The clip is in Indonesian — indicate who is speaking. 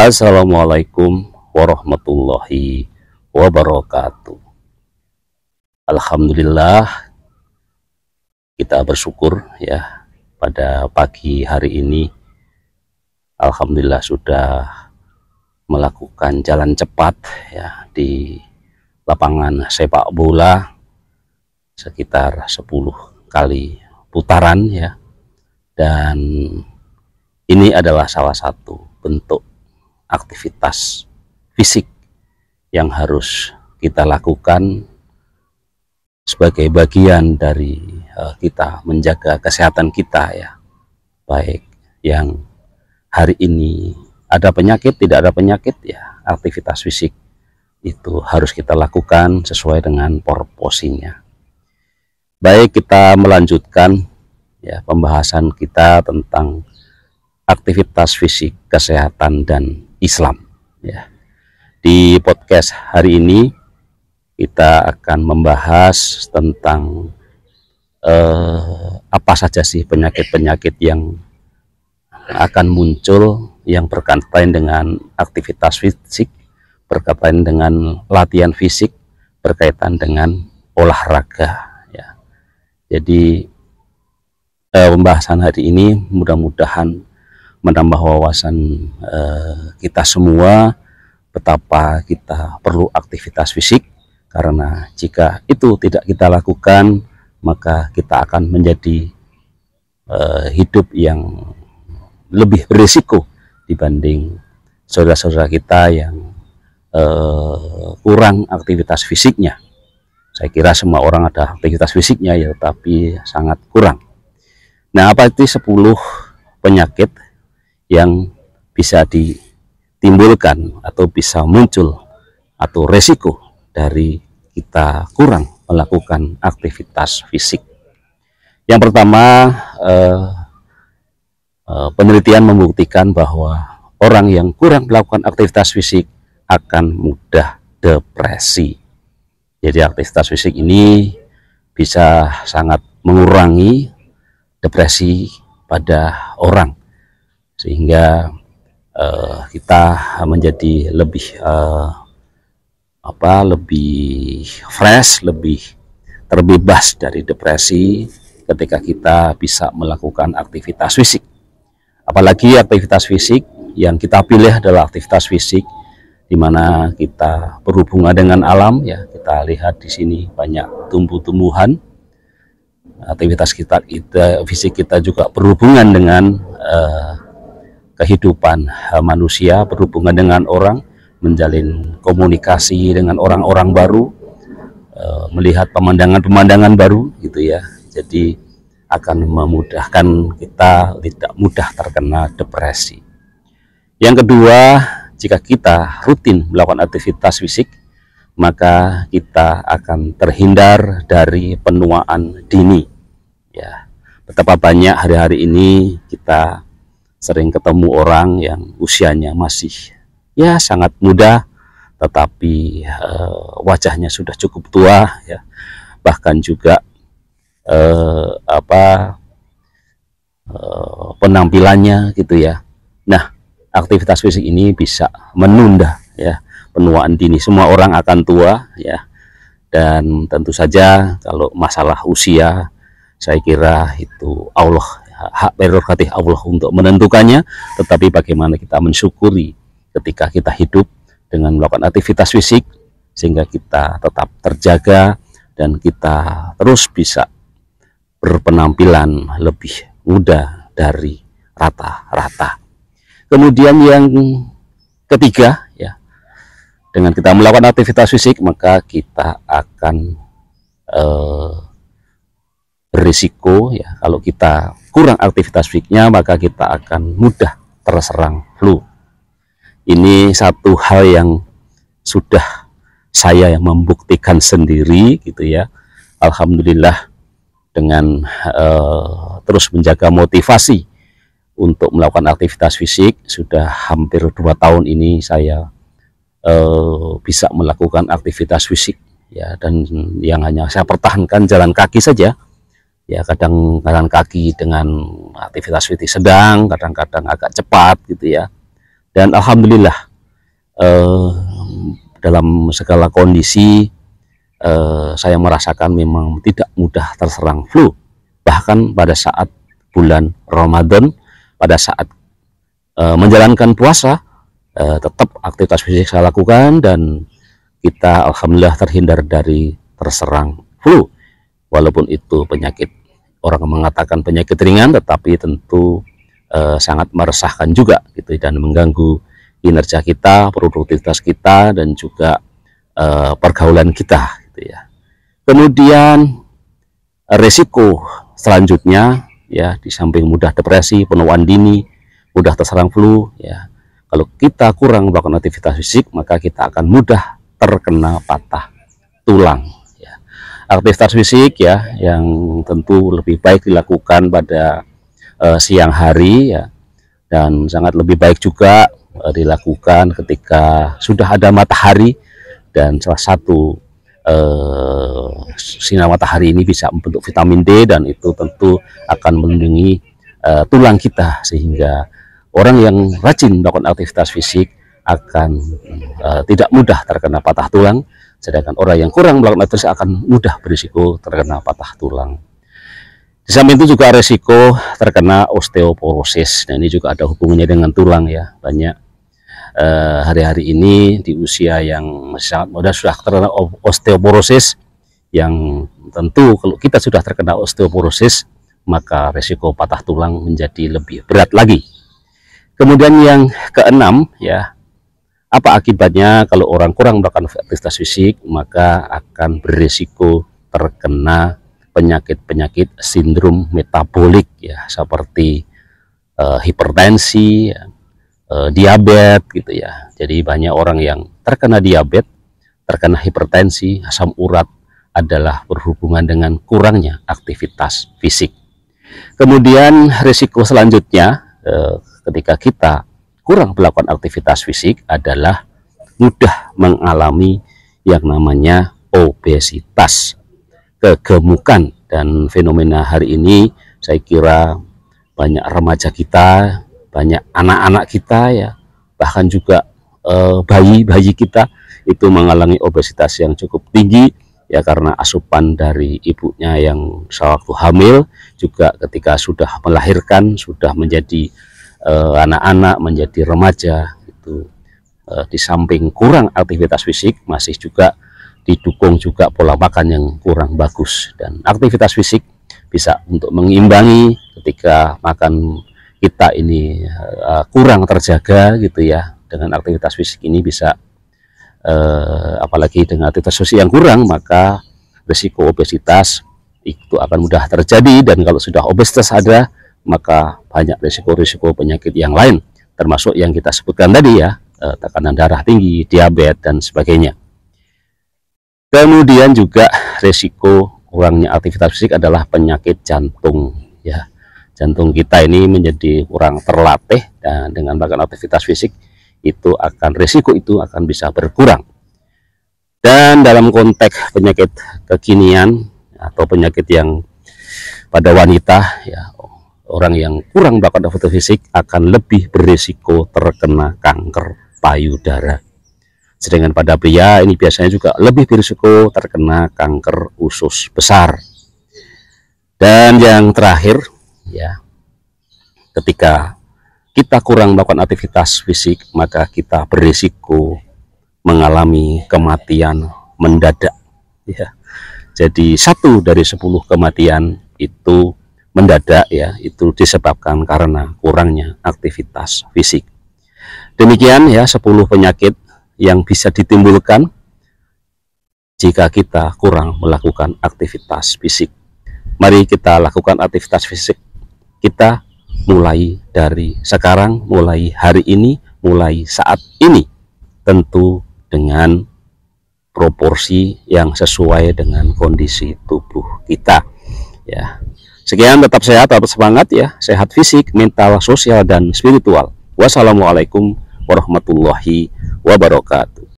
Speaker 1: Assalamualaikum warahmatullahi wabarakatuh. Alhamdulillah, kita bersyukur ya pada pagi hari ini. Alhamdulillah sudah melakukan jalan cepat ya di lapangan sepak bola sekitar 10 kali putaran ya. Dan ini adalah salah satu bentuk aktivitas fisik yang harus kita lakukan sebagai bagian dari kita menjaga kesehatan kita ya, baik yang hari ini ada penyakit, tidak ada penyakit ya, aktivitas fisik itu harus kita lakukan sesuai dengan porsinya. Baik, kita melanjutkan ya pembahasan kita tentang aktivitas fisik, kesehatan, dan Islam ya. Di podcast hari ini kita akan membahas tentang apa saja sih penyakit-penyakit yang akan muncul yang berkaitan dengan aktivitas fisik, berkaitan dengan latihan fisik, berkaitan dengan olahraga ya. Jadi pembahasan hari ini mudah-mudahan menambah wawasan kita semua betapa kita perlu aktivitas fisik, karena jika itu tidak kita lakukan maka kita akan menjadi hidup yang lebih berisiko dibanding saudara-saudara kita yang kurang aktivitas fisiknya. Saya kira semua orang ada aktivitas fisiknya ya, tapi sangat kurang. Nah, apa itu 10 penyakit yang bisa ditimbulkan atau bisa muncul atau resiko dari kita kurang melakukan aktivitas fisik? Yang pertama, penelitian membuktikan bahwa orang yang kurang melakukan aktivitas fisik akan mudah depresi. Jadi aktivitas fisik ini bisa sangat mengurangi depresi pada orang, sehingga kita menjadi lebih lebih fresh, lebih terbebas dari depresi ketika kita bisa melakukan aktivitas fisik. Apalagi aktivitas fisik yang kita pilih adalah aktivitas fisik di mana kita berhubungan dengan alam ya. Kita lihat di sini banyak tumbuh-tumbuhan. Aktivitas fisik kita juga berhubungan dengan kehidupan manusia, berhubungan dengan orang, menjalin komunikasi dengan orang-orang baru, melihat pemandangan-pemandangan baru gitu ya. Jadi akan memudahkan kita tidak mudah terkena depresi. Yang kedua, jika kita rutin melakukan aktivitas fisik, maka kita akan terhindar dari penuaan dini ya. Betapa banyak hari-hari ini kita sering ketemu orang yang usianya masih ya sangat muda, tetapi wajahnya sudah cukup tua ya, bahkan juga penampilannya gitu ya. Nah, aktivitas fisik ini bisa menunda ya penuaan dini. Semua orang akan tua ya, dan tentu saja kalau masalah usia saya kira itu Allah, hak prerogatif Allah untuk menentukannya, tetapi bagaimana kita mensyukuri ketika kita hidup dengan melakukan aktivitas fisik sehingga kita tetap terjaga dan kita terus bisa berpenampilan lebih muda dari rata-rata. Kemudian yang ketiga ya, dengan kita melakukan aktivitas fisik maka kita akan berisiko ya, kalau kita kurang aktivitas fisiknya maka kita akan mudah terserang flu. Ini satu hal yang sudah saya yang membuktikan sendiri gitu ya. Alhamdulillah dengan terus menjaga motivasi untuk melakukan aktivitas fisik, sudah hampir 2 tahun ini saya bisa melakukan aktivitas fisik ya, dan yang hanya saya pertahankan jalan kaki saja ya, kadang jalan kaki dengan aktivitas fisik sedang, kadang-kadang agak cepat gitu ya. Dan alhamdulillah dalam segala kondisi saya merasakan memang tidak mudah terserang flu. Bahkan pada saat bulan Ramadan, pada saat menjalankan puasa, tetap aktivitas fisik saya lakukan dan kita alhamdulillah terhindar dari terserang flu. Walaupun itu penyakit, orang mengatakan penyakit ringan, tetapi tentu sangat meresahkan juga gitu dan mengganggu kinerja kita, produktivitas kita, dan juga pergaulan kita gitu ya. Kemudian resiko selanjutnya ya, di samping mudah depresi, penuaan dini, mudah terserang flu ya, kalau kita kurang melakukan aktivitas fisik maka kita akan mudah terkena patah tulang ya. Aktivitas fisik ya yang tentu lebih baik dilakukan pada siang hari ya, dan sangat lebih baik juga dilakukan ketika sudah ada matahari, dan salah satu sinar matahari ini bisa membentuk vitamin D, dan itu tentu akan melindungi tulang kita, sehingga orang yang rajin melakukan aktivitas fisik akan tidak mudah terkena patah tulang, sedangkan orang yang kurang melakukan aktivitas akan mudah berisiko terkena patah tulang. Di samping itu juga resiko terkena osteoporosis. Nah, ini juga ada hubungannya dengan tulang ya. Banyak hari-hari ini di usia yang masih sangat muda sudah terkena osteoporosis, yang tentu kalau kita sudah terkena osteoporosis maka resiko patah tulang menjadi lebih berat lagi. Kemudian yang keenam ya, apa akibatnya kalau orang kurang melakukan aktivitas fisik? Maka akan berisiko terkena penyakit-penyakit sindrom metabolik ya, seperti hipertensi ya, diabetes gitu ya. Jadi banyak orang yang terkena diabetes, terkena hipertensi, asam urat adalah berhubungan dengan kurangnya aktivitas fisik. Kemudian risiko selanjutnya ketika kita kurang melakukan aktivitas fisik adalah mudah mengalami yang namanya obesitas, kegemukan. Dan fenomena hari ini saya kira banyak remaja kita, banyak anak-anak kita ya, bahkan juga bayi-bayi kita itu mengalami obesitas yang cukup tinggi ya, karena asupan dari ibunya yang sewaktu hamil, juga ketika sudah melahirkan, sudah menjadi anak-anak, menjadi remaja itu di samping kurang aktivitas fisik masih juga didukung juga pola makan yang kurang bagus. Dan aktivitas fisik bisa untuk mengimbangi ketika makan kita ini kurang terjaga gitu ya. Dengan aktivitas fisik ini bisa apalagi dengan aktivitas fisik yang kurang, maka risiko obesitas itu akan mudah terjadi. Dan kalau sudah obesitas ada, maka banyak risiko-risiko penyakit yang lain, termasuk yang kita sebutkan tadi ya, tekanan darah tinggi, diabetes dan sebagainya. Kemudian juga risiko kurangnya aktivitas fisik adalah penyakit jantung ya. Jantung kita ini menjadi kurang terlatih, dan dengan melakukan aktivitas fisik itu akan risiko itu akan bisa berkurang. Dan dalam konteks penyakit kekinian atau penyakit yang pada wanita ya, orang yang kurang melakukan aktivitas fisik akan lebih berisiko terkena kanker payudara. Sedangkan pada pria ini biasanya juga lebih berisiko terkena kanker usus besar. Dan yang terakhir ya, ketika kita kurang melakukan aktivitas fisik maka kita berisiko mengalami kematian mendadak ya. Jadi 1 dari 10 kematian itu mendadak ya, itu disebabkan karena kurangnya aktivitas fisik. Demikian ya 10 penyakit yang bisa ditimbulkan jika kita kurang melakukan aktivitas fisik. Mari kita lakukan aktivitas fisik kita mulai dari sekarang, mulai hari ini, mulai saat ini, tentu dengan proporsi yang sesuai dengan kondisi tubuh kita ya. Sekian, tetap sehat, tetap semangat ya, sehat fisik, mental, sosial dan spiritual. Wassalamualaikum warahmatullahi wabarakatuh.